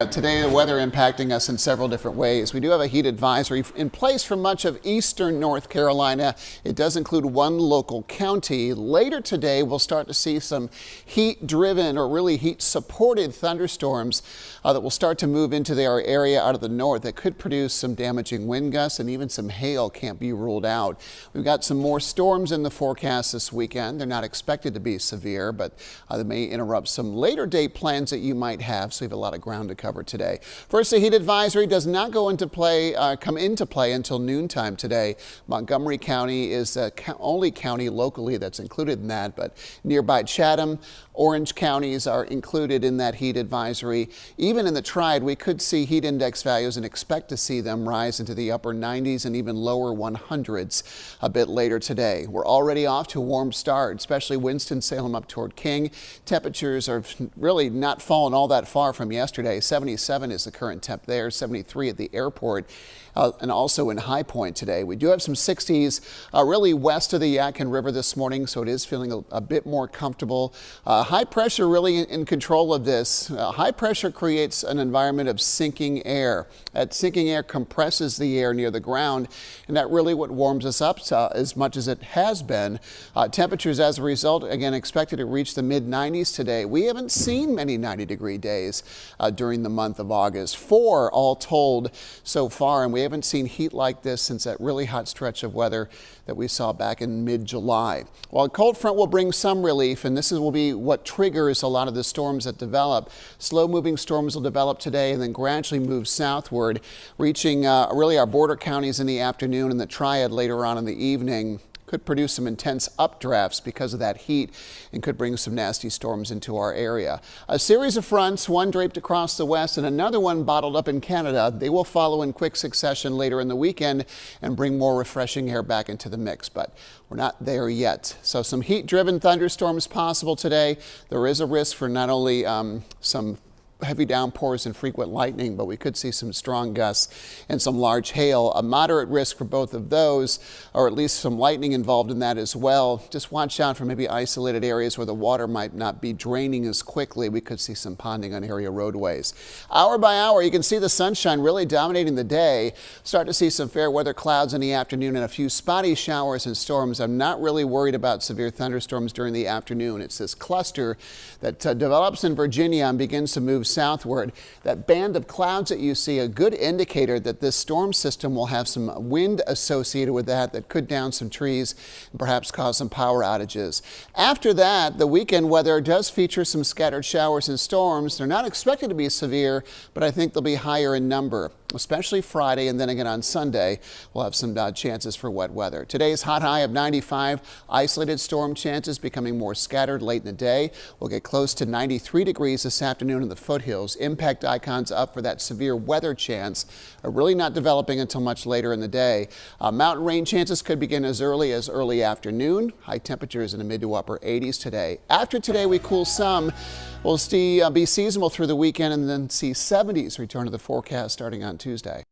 Today, the weather impacting us in several different ways. We do have a heat advisory in place for much of eastern North Carolina. It does include one local county. Later today, we'll start to see some heat-driven or really heat-supported thunderstorms that will start to move into our area out of the north that could produce some damaging wind gusts, and even some hail can't be ruled out. We've got some more storms in the forecast this weekend. They're not expected to be severe, but they may interrupt some later date plans that you might have, so you have a lot of ground to cover today. First, the heat advisory does not come into play until noontime today. Montgomery County is the only county locally that's included in that, but nearby Chatham, Orange counties are included in that heat advisory. Even in the Triad, we could see heat index values and expect to see them rise into the upper 90s and even lower 100s a bit later today. We're already off to a warm start, especially Winston-Salem up toward King. Temperatures are really not fallen all that far from yesterday. 77 is the current temp there, 73 at the airport, and also in High Point today. We do have some 60s really west of the Yadkin River this morning, so it is feeling a bit more comfortable. High pressure really in control of this. High pressure creates an environment of sinking air. That sinking air compresses the air near the ground, and that really what warms us up as much as it has been. Temperatures as a result, again, expected to reach the mid-90s today. We haven't seen many 90-degree days during the month of August. 4 all told so far, and we haven't seen heat like this since that really hot stretch of weather that we saw back in mid-July. While a cold front will bring some relief, and this will be what triggers a lot of the storms that develop. Slow-moving storms will develop today and then gradually move southward, reaching really our border counties in the afternoon and the Triad later on in the evening. Could produce some intense updrafts because of that heat and could bring some nasty storms into our area. A series of fronts, one draped across the west and another one bottled up in Canada. They will follow in quick succession later in the weekend and bring more refreshing air back into the mix, but we're not there yet. So some heat-driven thunderstorms possible today. There is a risk for not only some heavy downpours and frequent lightning, but we could see some strong gusts and some large hail. A moderate risk for both of those, or at least some lightning involved in that as well. Just watch out for maybe isolated areas where the water might not be draining as quickly. We could see some ponding on area roadways. Hour by hour, you can see the sunshine really dominating the day. Start to see some fair weather clouds in the afternoon and a few spotty showers and storms. I'm not really worried about severe thunderstorms during the afternoon. It's this cluster that develops in Virginia and begins to move southward. That band of clouds that you see, a good indicator that this storm system will have some wind associated with that could down some trees and perhaps cause some power outages. After that, the weekend weather does feature some scattered showers and storms. They're not expected to be severe, but I think they'll be higher in number, especially Friday, and then again on Sunday, we'll have some chances for wet weather. Today's hot high of 95, isolated storm chances becoming more scattered late in the day. We'll get close to 93 degrees this afternoon in the foothills. Impact icons up for that severe weather chance are really not developing until much later in the day. Mountain rain chances could begin as early afternoon. High temperatures in the mid to upper 80s today. After today, we cool some. We'll be seasonal through the weekend and then see 70s return to the forecast starting on Tuesday.